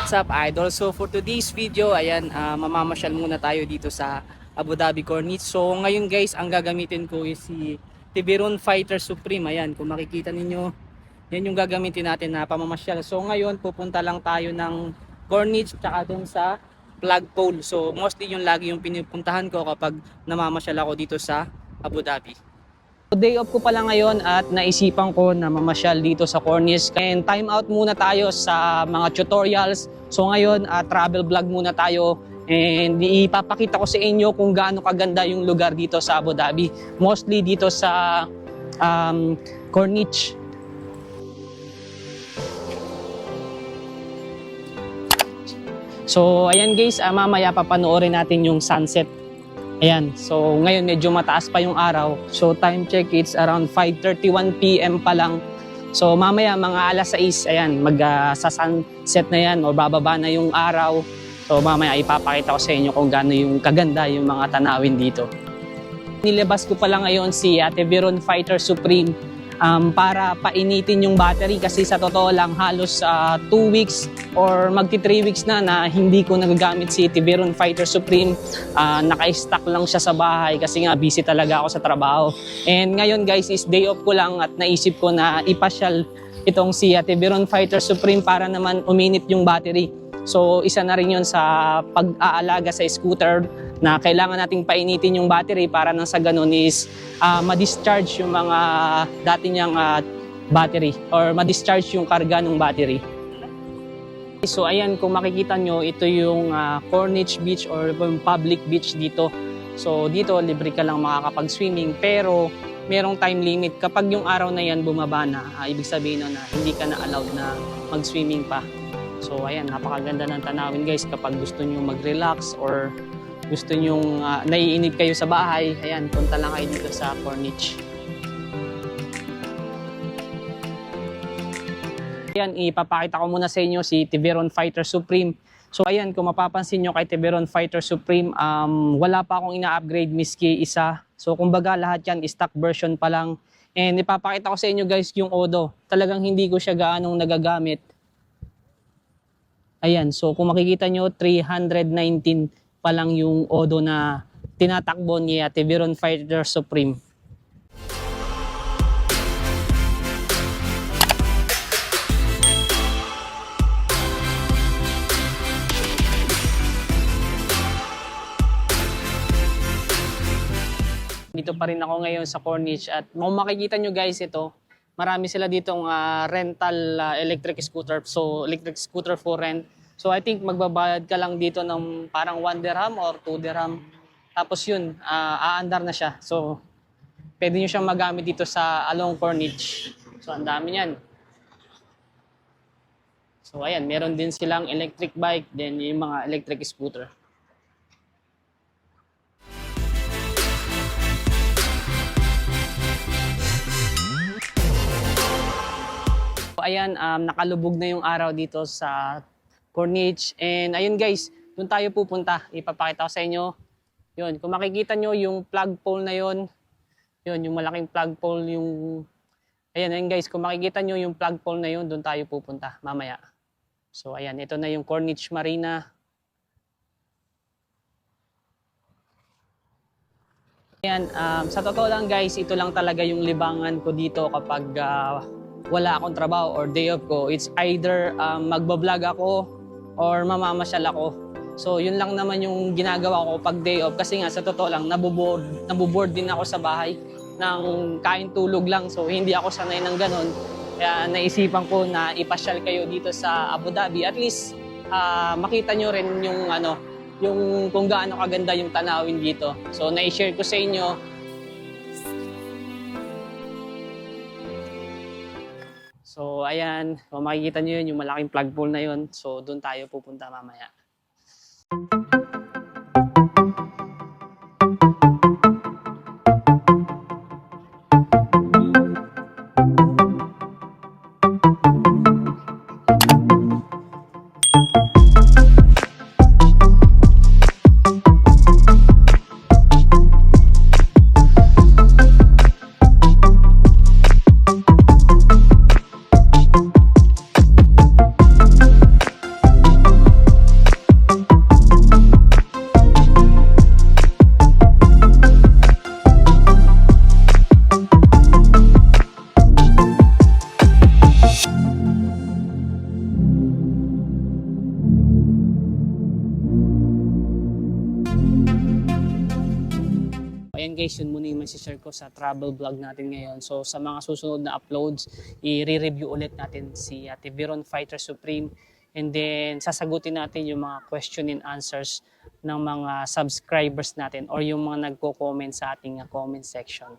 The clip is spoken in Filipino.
What's up, idol? So for today's video, ayan, mamamasyal muna tayo dito sa Abu Dhabi Corniche. So ngayon guys, ang gagamitin ko is si Tiburon Fighter Supreme. Ayan, kung makikita ninyo, yan yung gagamitin natin na pamamasyal. So ngayon, pupunta lang tayo ng Corniche tsaka dun sa flagpole. So mostly yung lagi yung pinupuntahan ko kapag namamasyal ako dito sa Abu Dhabi. Day off ko pala ngayon at naisipan ko na mamasyal dito sa Corniche. And time out muna tayo sa mga tutorials. So ngayon, travel vlog muna tayo. And ipapakita ko sa inyo kung gaano kaganda yung lugar dito sa Abu Dhabi. Mostly dito sa Corniche. So ayan guys, mamaya papanoorin natin yung sunset. Ayan, so ngayon medyo mataas pa yung araw. So time check, it's around 5:31 PM pa lang. So mamaya mga alas 6, ayan, sa-sunset na yan o bababa na yung araw. So mamaya ipapakita ko sa inyo kung gaano yung kaganda yung mga tanawin dito. Nilabas ko pala ngayon si Tiburon Fighter Supreme para painitin yung battery kasi sa totoo lang halos 2 weeks or magti 3 weeks na hindi ko nagagamit si Tiburon Fighter Supreme. Naka-stock lang siya sa bahay kasi nga busy talaga ako sa trabaho. And ngayon guys is day off ko lang at naisip ko na ipasyal itong si Tiburon Fighter Supreme para naman uminit yung battery. So isa na rin yun sa pag-aalaga sa scooter na kailangan nating painitin yung battery para nang sa ganun is ma-discharge yung mga dati niyang battery or ma-discharge yung karga ng battery. So ayan, kung makikita nyo, ito yung Corniche Beach or public beach dito. So dito libre ka lang makakapag-swimming pero merong time limit. Kapag yung araw na yan bumaba na, ibig sabihin na hindi ka na allowed na mag-swimming pa. So ayan, napakaganda ng tanawin guys kapag gusto nyo mag-relax or gusto nyo naiinip kayo sa bahay. Ayan, punta lang kayo dito sa Corniche. Ayan, ipapakita ko muna sa inyo si Tiburon Fighter Supreme. So ayan, kung mapapansin nyo kay Tiburon Fighter Supreme, wala pa akong ina-upgrade miski isa. So kumbaga lahat yan, stock version pa lang. And ipapakita ko sa inyo guys yung Odo. Talagang hindi ko siya gaanong nagagamit. Ayan, so kung makikita nyo, 319 pa lang yung Odo na tinatakbo ni Tiburon Fighter Supreme. Dito pa rin ako ngayon sa Corniche at kung makikita nyo guys ito, marami sila ditong rental electric scooter. So electric scooter for rent. So I think magbabayad ka lang dito ng parang 1 dirham or 2 dirham. Tapos yun, aandar na siya. So pwede nyo siyang magamit dito sa along Corniche. So ang dami niyan. So ayan, meron din silang electric bike, then yung mga electric scooter. Ayan, nakalubog na yung araw dito sa Corniche. And ayun guys, doon tayo pupunta. Ipapakita ko sa inyo. Yun, kung makikita nyo yung flagpole na yun, yun, yung malaking flagpole, yung... Ayan guys, kung makikita nyo yung flagpole na yun, doon tayo pupunta mamaya. So ayan, ito na yung Corniche Marina. Ayan, sa totoo lang guys, ito lang talaga yung libangan ko dito kapag... wala akong trabaho or day off ko. It's either magbablog ako or mamamasyal ako. So yun lang naman yung ginagawa ko pag day off kasi nga sa totoo lang nabuboard din ako sa bahay ng kain tulog lang. So hindi ako sanay ng ganun. Kaya naisipan ko na ipasyal kayo dito sa Abu Dhabi. At least makita nyo rin yung yung kung gaano kaganda yung tanawin dito. So na-share ko sa inyo. So ayan, kung makikita nyo yun, yung malaking flagpole na yun. So doon tayo pupunta mamaya. guys, yun muna yung share ko sa travel vlog natin ngayon. So sa mga susunod na uploads, i-review ulit natin si Ate Veron Fighter Supreme. And then sasagutin natin yung mga question and answers ng mga subscribers natin or yung mga nagko-comment sa ating comment section.